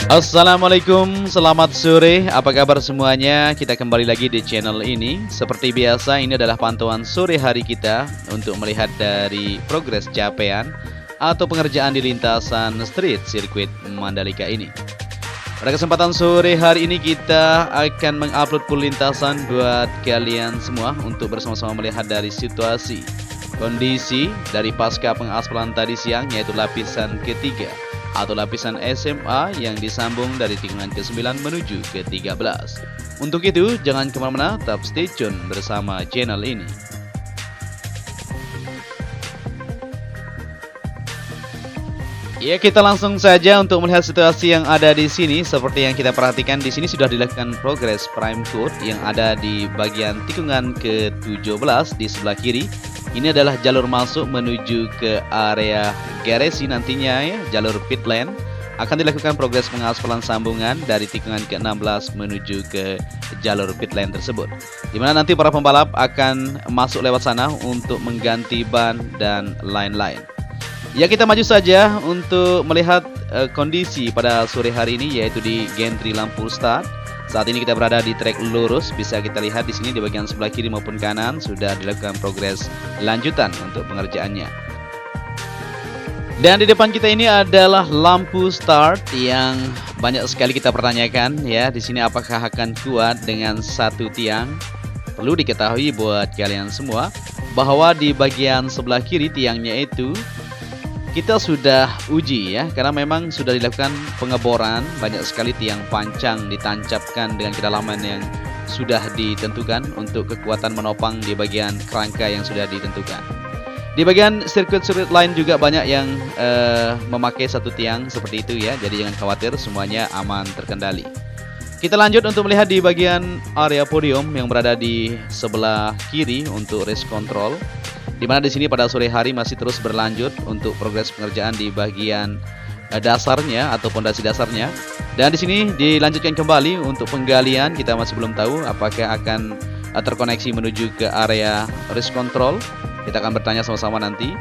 Assalamualaikum, selamat sore. Apa kabar semuanya? Kita kembali lagi di channel ini. Seperti biasa, ini adalah pantauan sore hari kita untuk melihat dari progres capaian atau pengerjaan di lintasan street sirkuit Mandalika ini. Pada kesempatan sore hari ini kita akan mengupload full lintasan buat kalian semua untuk bersama-sama melihat dari situasi kondisi dari pasca pengaspalan tadi siang, yaitu lapisan ketiga atau lapisan SMA yang disambung dari tikungan ke-9 menuju ke-13. Untuk itu, jangan kemana-mana, tetap stay tune bersama channel ini. Ya, kita langsung saja untuk melihat situasi yang ada di sini. Seperti yang kita perhatikan, di sini sudah dilakukan progres prime code yang ada di bagian tikungan ke-17 di sebelah kiri. Ini adalah jalur masuk menuju ke area garasi nantinya ya, jalur pit lane. Akan dilakukan progres pengaspalan sambungan dari tikungan ke-16 menuju ke jalur pit lane tersebut. Dimana nanti para pembalap akan masuk lewat sana untuk mengganti ban dan lain-lain. Ya, kita maju saja untuk melihat kondisi pada sore hari ini, yaitu di gantry lampu start. Saat ini kita berada di trek lurus, bisa kita lihat di sini di bagian sebelah kiri maupun kanan sudah dilakukan progres lanjutan untuk pengerjaannya. Dan di depan kita ini adalah lampu start yang banyak sekali kita pertanyakan ya. Di sini apakah akan kuat dengan satu tiang? Perlu diketahui buat kalian semua bahwa di bagian sebelah kiri tiangnya itu kita sudah uji ya, karena memang sudah dilakukan pengeboran, banyak sekali tiang pancang ditancapkan dengan kedalaman yang sudah ditentukan untuk kekuatan menopang di bagian kerangka yang sudah ditentukan. Di bagian sirkuit-sirkuit lain juga banyak yang memakai satu tiang seperti itu ya, jadi jangan khawatir, semuanya aman terkendali. Kita lanjut untuk melihat di bagian area podium yang berada di sebelah kiri untuk race control. Di mana di sini pada sore hari masih terus berlanjut untuk progres pengerjaan di bagian dasarnya atau pondasi dasarnya. Dan di sini dilanjutkan kembali untuk penggalian. Kita masih belum tahu apakah akan terkoneksi menuju ke area race control. Kita akan bertanya sama-sama nanti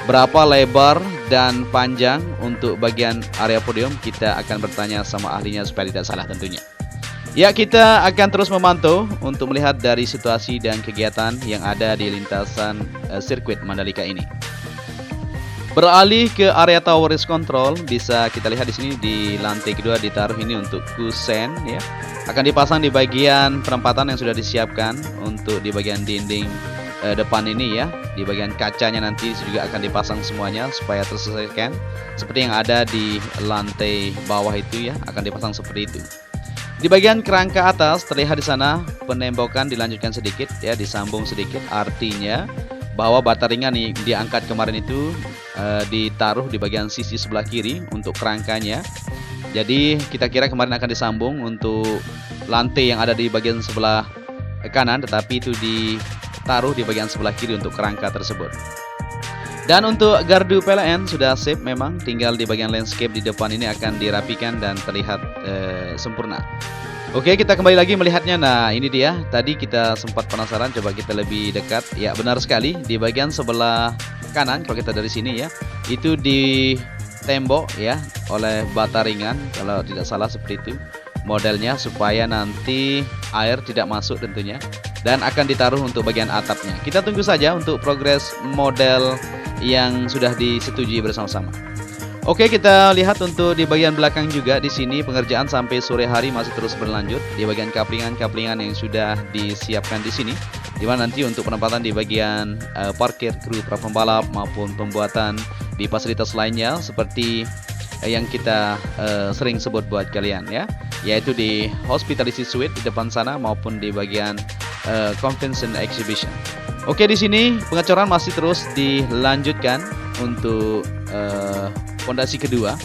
berapa lebar dan panjang untuk bagian area podium. Kita akan bertanya sama ahlinya supaya tidak salah tentunya. Ya, kita akan terus memantau untuk melihat dari situasi dan kegiatan yang ada di lintasan sirkuit Mandalika ini. Beralih ke area tower race control, bisa kita lihat di sini di lantai kedua ditaruh ini untuk kusen ya. Akan dipasang di bagian perempatan yang sudah disiapkan untuk di bagian dinding depan ini ya. Di bagian kacanya nanti juga akan dipasang semuanya supaya terselesaikan. Seperti yang ada di lantai bawah itu ya, akan dipasang seperti itu. Di bagian kerangka atas terlihat di sana penembokan dilanjutkan sedikit ya, disambung sedikit, artinya bahwa bata ringan yang diangkat kemarin itu ditaruh di bagian sisi sebelah kiri untuk kerangkanya. Jadi kita kira kemarin akan disambung untuk lantai yang ada di bagian sebelah kanan, tetapi itu ditaruh di bagian sebelah kiri untuk kerangka tersebut. Dan untuk gardu PLN sudah sip, memang tinggal di bagian landscape di depan ini akan dirapikan dan terlihat sempurna. Oke, kita kembali lagi melihatnya. Nah, ini dia. Tadi kita sempat penasaran, coba kita lebih dekat. Ya, benar sekali. Di bagian sebelah kanan, kalau kita dari sini ya, itu ditembok ya oleh bata ringan, kalau tidak salah seperti itu modelnya, supaya nanti air tidak masuk tentunya, dan akan ditaruh untuk bagian atapnya. Kita tunggu saja untuk progres model yang sudah disetujui bersama-sama. Oke, kita lihat untuk di bagian belakang juga di sini pengerjaan sampai sore hari masih terus berlanjut di bagian kaplingan yang sudah disiapkan di sini, di mana nanti untuk penempatan di bagian parkir kru para pembalap maupun pembuatan di fasilitas lainnya seperti yang kita sering sebut buat kalian ya, yaitu di hospitality suite di depan sana maupun di bagian convention exhibition. Oke, di sini pengecoran masih terus dilanjutkan untuk pondasi kedua.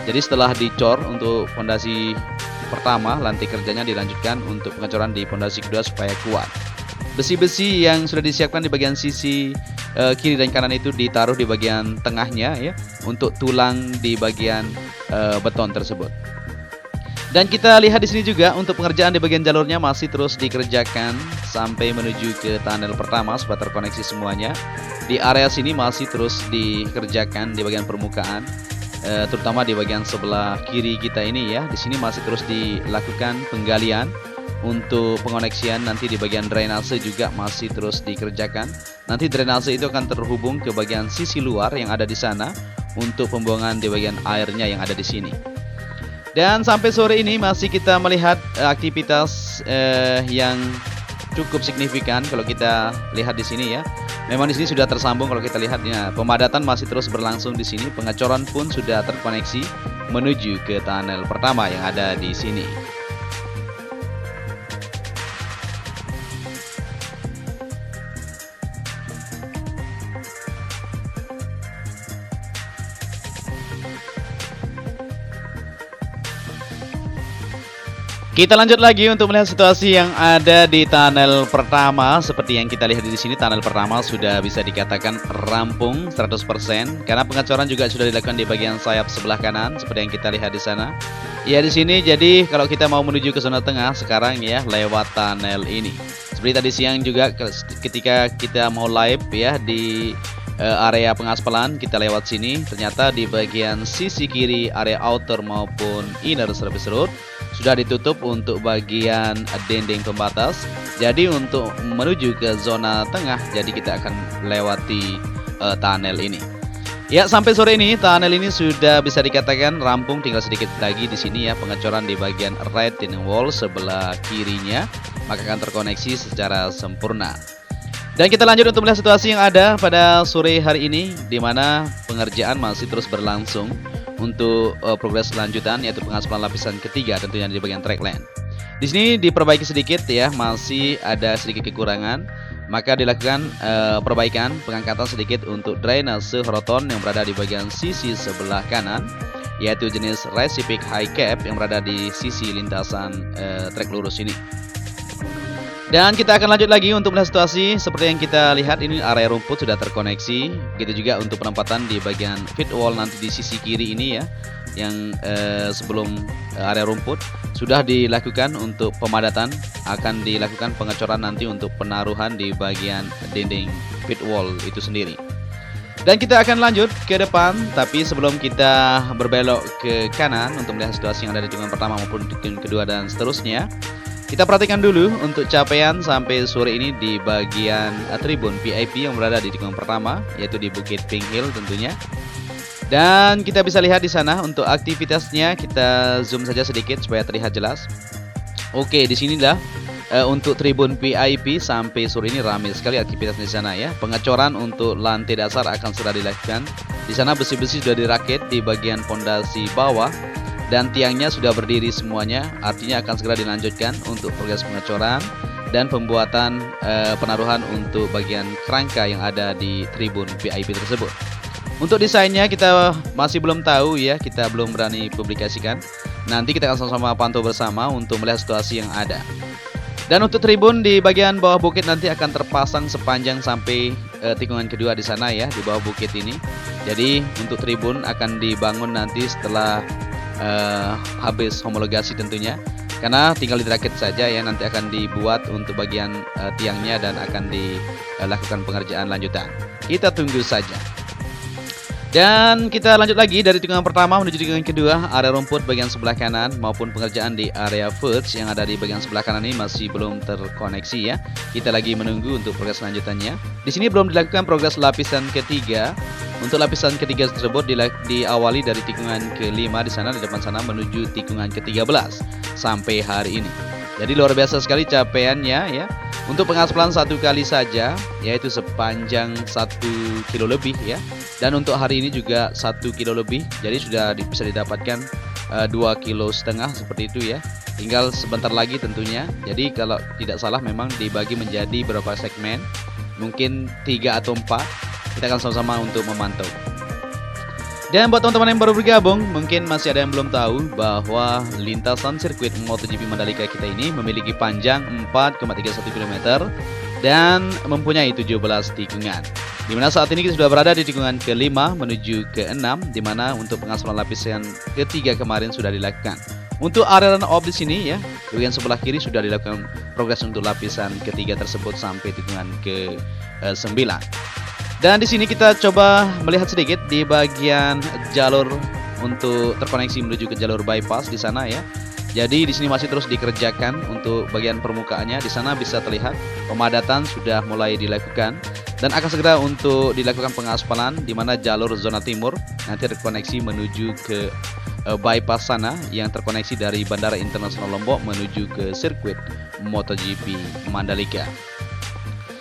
Jadi setelah dicor untuk pondasi pertama, lantai kerjanya dilanjutkan untuk pengecoran di pondasi kedua supaya kuat. Besi-besi yang sudah disiapkan di bagian sisi kiri dan kanan itu ditaruh di bagian tengahnya ya, untuk tulang di bagian beton tersebut. Dan kita lihat di sini juga untuk pengerjaan di bagian jalurnya masih terus dikerjakan sampai menuju ke tunnel pertama supaya terkoneksi semuanya. Di area sini masih terus dikerjakan di bagian permukaan terutama di bagian sebelah kiri kita ini ya. Di sini masih terus dilakukan penggalian. Untuk pengoneksian nanti di bagian drainase juga masih terus dikerjakan. Nanti drainase itu akan terhubung ke bagian sisi luar yang ada di sana untuk pembuangan di bagian airnya yang ada di sini. Dan sampai sore ini masih kita melihat aktivitas yang cukup signifikan kalau kita lihat di sini ya. Memang di sini sudah tersambung kalau kita lihatnya. Pemadatan masih terus berlangsung di sini. Pengecoran pun sudah terkoneksi menuju ke tunnel pertama yang ada di sini. Kita lanjut lagi untuk melihat situasi yang ada di tunnel pertama. Seperti yang kita lihat di sini, tunnel pertama sudah bisa dikatakan rampung 100% karena pengecoran juga sudah dilakukan di bagian sayap sebelah kanan seperti yang kita lihat di sana. Ya di sini jadi kalau kita mau menuju ke zona tengah sekarang ya lewat tunnel ini. Seperti tadi siang juga ketika kita mau live ya di area pengaspalan kita lewat sini, ternyata di bagian sisi kiri area outer maupun inner service road sudah ditutup untuk bagian dinding pembatas. Jadi untuk menuju ke zona tengah, jadi kita akan lewati tunnel ini. Ya sampai sore ini tunnel ini sudah bisa dikatakan rampung, tinggal sedikit lagi di sini ya pengecoran di bagian retaining wall sebelah kirinya, maka akan terkoneksi secara sempurna. Dan kita lanjut untuk melihat situasi yang ada pada sore hari ini, di mana pengerjaan masih terus berlangsung untuk progres lanjutan yaitu pengaspalan lapisan ketiga tentunya di bagian track line. Di sini diperbaiki sedikit ya, masih ada sedikit kekurangan, maka dilakukan perbaikan pengangkatan sedikit untuk drainase roton yang berada di bagian sisi sebelah kanan, yaitu jenis Recipic High Cap yang berada di sisi lintasan trek lurus ini. Dan kita akan lanjut lagi untuk melihat situasi seperti yang kita lihat ini area rumput sudah terkoneksi. Begitu juga untuk penempatan di bagian pit wall nanti di sisi kiri ini ya, yang sebelum area rumput sudah dilakukan untuk pemadatan, akan dilakukan pengecoran nanti untuk penaruhan di bagian dinding pit wall itu sendiri. Dan kita akan lanjut ke depan, tapi sebelum kita berbelok ke kanan untuk melihat situasi yang ada di tikungan pertama maupun tikungan kedua dan seterusnya, kita perhatikan dulu untuk capaian sampai sore ini di bagian tribun VIP yang berada di tikungan pertama, yaitu di Bukit Pink Hill tentunya. Dan kita bisa lihat di sana untuk aktivitasnya, kita zoom saja sedikit supaya terlihat jelas. Oke, di sinilah untuk tribun VIP sampai sore ini ramai sekali aktivitasnya di sana ya. Pengecoran untuk lantai dasar akan segera dilakukan. Di sana besi-besi sudah dirakit di bagian pondasi bawah. Dan tiangnya sudah berdiri semuanya, artinya akan segera dilanjutkan untuk progres pengecoran dan pembuatan penaruhan untuk bagian kerangka yang ada di tribun VIP tersebut. Untuk desainnya kita masih belum tahu ya, kita belum berani publikasikan. Nanti kita akan sama-sama pantau bersama untuk melihat situasi yang ada. Dan untuk tribun di bagian bawah bukit nanti akan terpasang sepanjang sampai tikungan kedua di sana ya, di bawah bukit ini. Jadi untuk tribun akan dibangun nanti setelah habis homologasi tentunya, karena tinggal dirakit saja ya, nanti akan dibuat untuk bagian tiangnya dan akan dilakukan pengerjaan lanjutan. Kita tunggu saja. Dan kita lanjut lagi dari tikungan pertama menuju tikungan kedua, area rumput bagian sebelah kanan maupun pengerjaan di area verge yang ada di bagian sebelah kanan ini masih belum terkoneksi ya. Kita lagi menunggu untuk progres lanjutannya. Di sini belum dilakukan progres lapisan ketiga. Untuk lapisan ketiga tersebut diawali dari tikungan ke-5 di sana, di depan sana menuju tikungan ke-13 sampai hari ini. Jadi luar biasa sekali capaiannya ya. Untuk pengaspalan satu kali saja yaitu sepanjang 1 kilo lebih ya. Dan untuk hari ini juga 1 kilo lebih. Jadi sudah bisa didapatkan 2,5 kilo seperti itu ya. Tinggal sebentar lagi tentunya. Jadi kalau tidak salah memang dibagi menjadi beberapa segmen, mungkin 3 atau 4. Kita akan sama-sama untuk memantau. Dan buat teman-teman yang baru bergabung, mungkin masih ada yang belum tahu bahwa lintasan sirkuit MotoGP Mandalika kita ini memiliki panjang 4,31 km dan mempunyai 17 tikungan. Dimana saat ini kita sudah berada di tikungan ke-5 menuju ke-6, dimana untuk pengaspalan lapisan ketiga kemarin sudah dilakukan. Untuk area run-off di sini ya, di bagian sebelah kiri sudah dilakukan progres untuk lapisan ketiga tersebut sampai tikungan ke-9. Dan di sini kita coba melihat sedikit di bagian jalur untuk terkoneksi menuju ke jalur bypass di sana ya. Jadi di sini masih terus dikerjakan untuk bagian permukaannya. Di sana bisa terlihat pemadatan sudah mulai dilakukan dan akan segera untuk dilakukan pengaspalan di mana jalur zona timur nanti terkoneksi menuju ke bypass sana yang terkoneksi dari Bandara Internasional Lombok menuju ke sirkuit MotoGP Mandalika.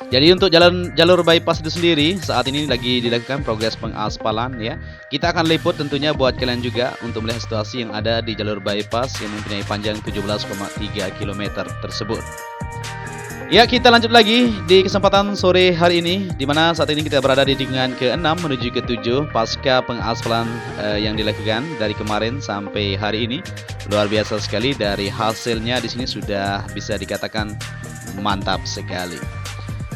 Jadi untuk jalur bypass itu sendiri saat ini lagi dilakukan progres pengaspalan ya. Kita akan liput tentunya buat kalian juga untuk melihat situasi yang ada di jalur bypass yang mempunyai panjang 17,3 km tersebut. Ya, kita lanjut lagi di kesempatan sore hari ini di mana saat ini kita berada di tikungan ke-6 menuju ke-7 pasca pengaspalan yang dilakukan dari kemarin sampai hari ini. Luar biasa sekali, dari hasilnya di sini sudah bisa dikatakan mantap sekali.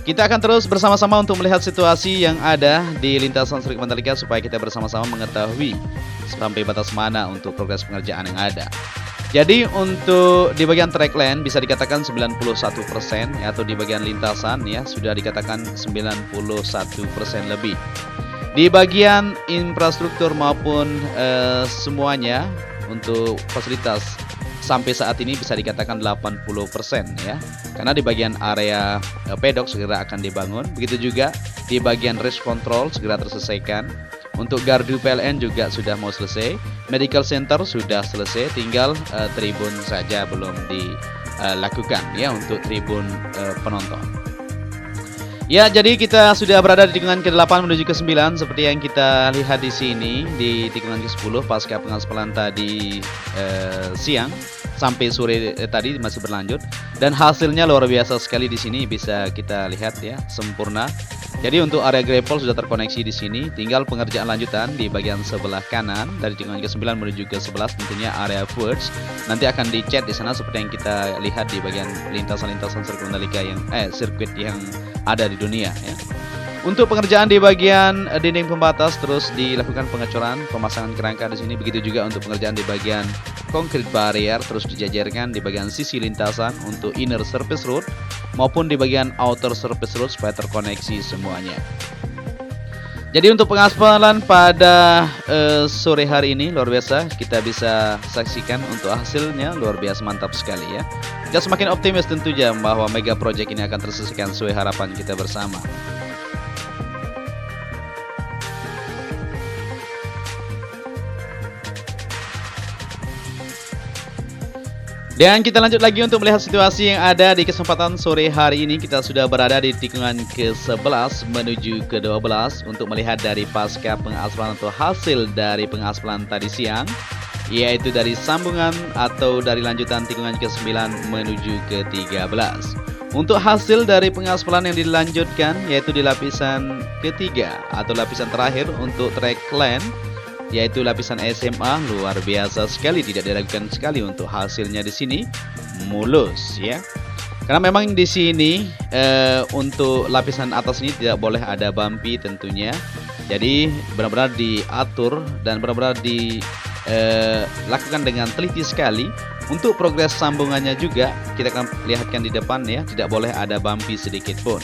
Kita akan terus bersama-sama untuk melihat situasi yang ada di lintasan sirkuit Mandalika supaya kita bersama-sama mengetahui sampai batas mana untuk progres pengerjaan yang ada. Jadi untuk di bagian track lane bisa dikatakan 91% ya, atau di bagian lintasan ya sudah dikatakan 91% lebih. Di bagian infrastruktur maupun semuanya untuk fasilitas sampai saat ini bisa dikatakan 80% ya. Karena di bagian area pedok segera akan dibangun. Begitu juga di bagian race control segera terselesaikan. Untuk gardu PLN juga sudah mau selesai. Medical center sudah selesai, tinggal tribun saja belum dilakukan ya untuk tribun penonton. Ya, jadi kita sudah berada di tikungan ke-8 menuju ke-9 seperti yang kita lihat di sini di tikungan ke-10 pasca pengaspalan tadi siang sampai sore tadi masih berlanjut dan hasilnya luar biasa sekali di sini bisa kita lihat ya, sempurna. Jadi untuk area gravel sudah terkoneksi di sini, tinggal pengerjaan lanjutan di bagian sebelah kanan dari tikungan ke-9 menuju ke-11 tentunya area forge. Nanti akan dicat di sana seperti yang kita lihat di bagian lintasan-lintasan sirkuit Mandalika yang sirkuit yang ada di dunia ya. Untuk pengerjaan di bagian dinding pembatas terus dilakukan pengecoran, pemasangan kerangka di sini. Begitu juga untuk pengerjaan di bagian concrete barrier terus dijajarkan di bagian sisi lintasan untuk inner surface road maupun di bagian outer surface road supaya terkoneksi semuanya. Jadi untuk pengaspalan pada sore hari ini luar biasa, kita bisa saksikan untuk hasilnya luar biasa mantap sekali ya. Kita semakin optimis tentunya bahwa mega project ini akan terselesaikan sesuai harapan kita bersama. Dan kita lanjut lagi untuk melihat situasi yang ada di kesempatan sore hari ini. Kita sudah berada di tikungan ke-11 menuju ke-12 untuk melihat dari pasca pengaspalan atau hasil dari pengaspalan tadi siang, yaitu dari sambungan atau dari lanjutan tikungan ke-9 menuju ke-13. Untuk hasil dari pengaspalan yang dilanjutkan yaitu di lapisan ketiga atau lapisan terakhir untuk track lane, yaitu lapisan SMA, luar biasa sekali, tidak diragukan sekali untuk hasilnya di sini mulus ya. Karena memang di sini untuk lapisan atas ini tidak boleh ada bumpy tentunya. Jadi benar-benar diatur dan benar-benar dilakukan dengan teliti sekali. Untuk progres sambungannya juga kita akan lihatkan di depan ya, tidak boleh ada bumpy sedikit pun.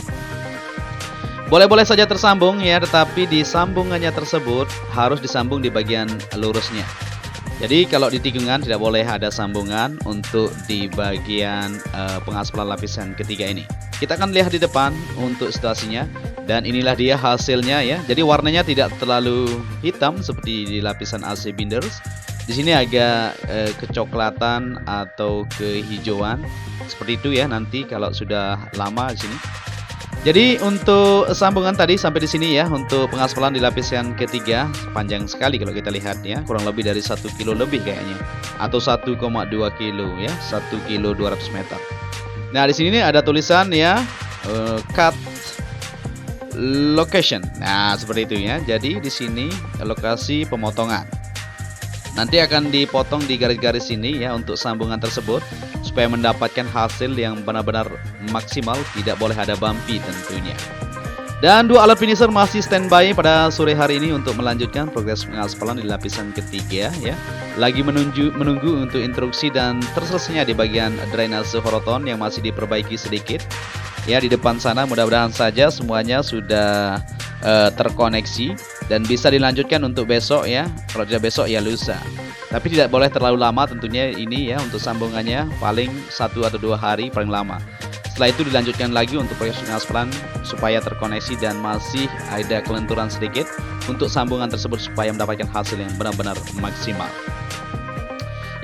Boleh-boleh saja tersambung ya, tetapi di sambungannya tersebut harus disambung di bagian lurusnya. Jadi kalau di tikungan tidak boleh ada sambungan untuk di bagian pengaspalan lapisan ketiga ini. Kita akan lihat di depan untuk situasinya dan inilah dia hasilnya ya. Jadi warnanya tidak terlalu hitam seperti di lapisan AC binders. Di sini agak kecoklatan atau kehijauan seperti itu ya nanti kalau sudah lama di sini. Jadi untuk sambungan tadi sampai di sini ya untuk pengaspalan di lapisan ketiga panjang sekali kalau kita lihat ya, kurang lebih dari 1 kilo lebih kayaknya atau 1,2 kilo ya, 1 kilo 200 meter. Nah di sini ada tulisan ya cut location. Nah seperti itu ya. Jadi di sini lokasi pemotongan. Nanti akan dipotong di garis-garis ini ya untuk sambungan tersebut supaya mendapatkan hasil yang benar-benar maksimal, tidak boleh ada bumpy tentunya. Dan dua alat finisher masih standby pada sore hari ini untuk melanjutkan progres pengaspalan di lapisan ketiga ya. Lagi menunggu untuk instruksi dan terselesainya di bagian drainase horoton yang masih diperbaiki sedikit. Ya di depan sana mudah-mudahan saja semuanya sudah terkoneksi dan bisa dilanjutkan untuk besok ya. Kalau tidak besok ya lusa. Tapi tidak boleh terlalu lama tentunya ini ya, untuk sambungannya paling 1 atau 2 hari paling lama. Setelah itu dilanjutkan lagi untuk proses pengaspalan supaya terkoneksi dan masih ada kelenturan sedikit untuk sambungan tersebut supaya mendapatkan hasil yang benar-benar maksimal.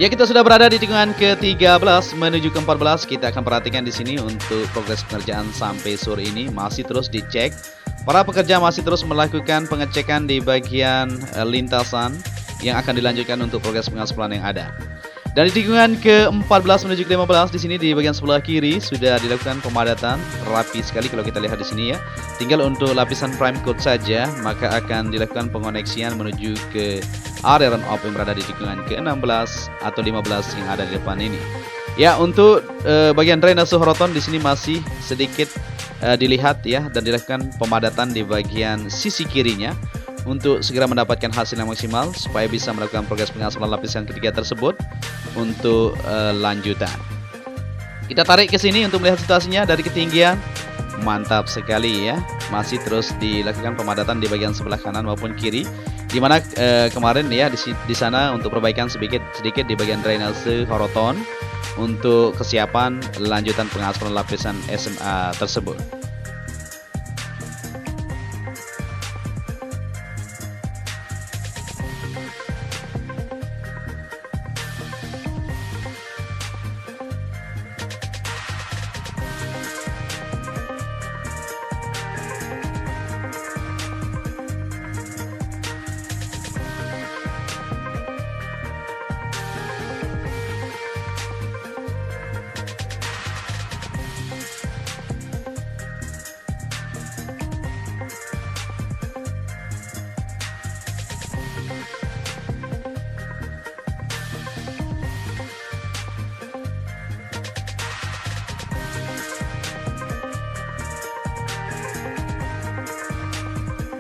Ya, kita sudah berada di tikungan ke-13 menuju ke-14. Kita akan perhatikan di sini untuk progres pengerjaan sampai sore ini masih terus dicek. Para pekerja masih terus melakukan pengecekan di bagian lintasan yang akan dilanjutkan untuk progres pengaspalan yang ada. Dan di tikungan ke-14 menuju ke-15 di sini di bagian sebelah kiri sudah dilakukan pemadatan rapi sekali kalau kita lihat di sini ya. Tinggal untuk lapisan prime coat saja, maka akan dilakukan pengoneksian menuju ke area run-off yang berada di tikungan ke-16 atau 15 yang ada di depan ini. Ya, untuk bagian drainase horoton di sini masih sedikit dilihat ya, dan dilakukan pemadatan di bagian sisi kirinya untuk segera mendapatkan hasil yang maksimal supaya bisa melakukan progres pengaspalan lapisan ketiga tersebut untuk lanjutan. Kita tarik ke sini untuk melihat situasinya dari ketinggian. Mantap sekali ya. Masih terus dilakukan pemadatan di bagian sebelah kanan maupun kiri. Di mana kemarin ya di sana untuk perbaikan sedikit di bagian drainase horoton untuk kesiapan lanjutan pengaspalan lapisan SMA tersebut.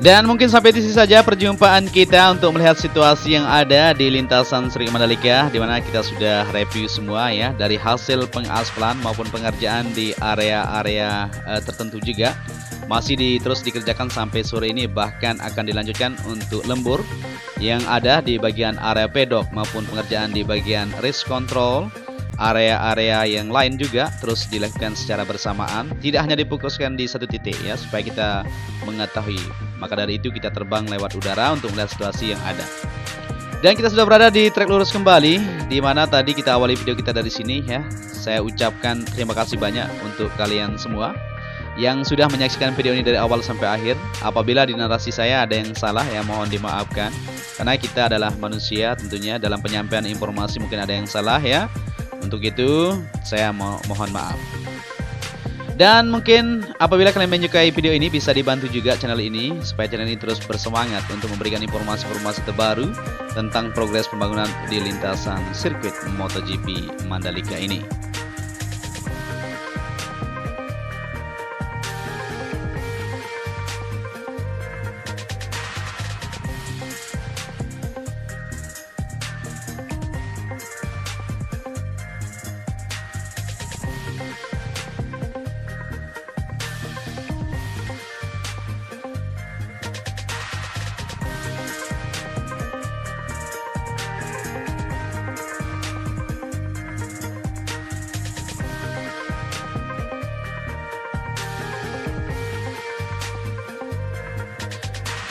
Dan mungkin sampai di sini saja perjumpaan kita untuk melihat situasi yang ada di lintasan Sirkuit Mandalika, di mana kita sudah review semua ya, dari hasil pengaspalan maupun pengerjaan di area-area tertentu juga masih terus dikerjakan sampai sore ini, bahkan akan dilanjutkan untuk lembur yang ada di bagian area pedok maupun pengerjaan di bagian race control. Area-area yang lain juga terus dilakukan secara bersamaan, tidak hanya difokuskan di satu titik ya, supaya kita mengetahui. Maka dari itu kita terbang lewat udara untuk melihat situasi yang ada. Dan kita sudah berada di trek lurus kembali, di mana tadi kita awali video kita dari sini ya. Saya ucapkan terima kasih banyak untuk kalian semua yang sudah menyaksikan video ini dari awal sampai akhir. Apabila di narasi saya ada yang salah ya, mohon dimaafkan, karena kita adalah manusia tentunya, dalam penyampaian informasi mungkin ada yang salah ya. Untuk itu saya mohon maaf. Dan mungkin apabila kalian menyukai video ini, bisa dibantu juga channel ini supaya channel ini terus bersemangat untuk memberikan informasi-informasi terbaru tentang progres pembangunan di lintasan sirkuit MotoGP Mandalika ini.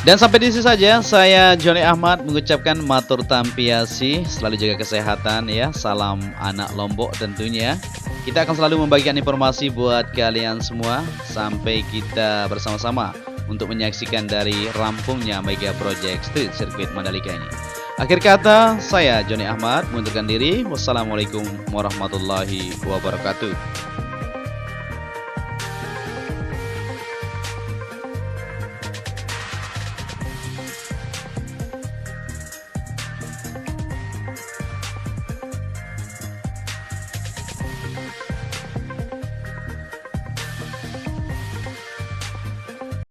Dan sampai di sini saja saya Johnny Ahmad mengucapkan matur tampiasi, selalu jaga kesehatan ya. Salam anak Lombok tentunya. Kita akan selalu membagikan informasi buat kalian semua sampai kita bersama-sama untuk menyaksikan dari rampungnya Mega Project Street Circuit Mandalika ini. Akhir kata, saya Johnny Ahmad mengundurkan diri. Wassalamualaikum warahmatullahi wabarakatuh.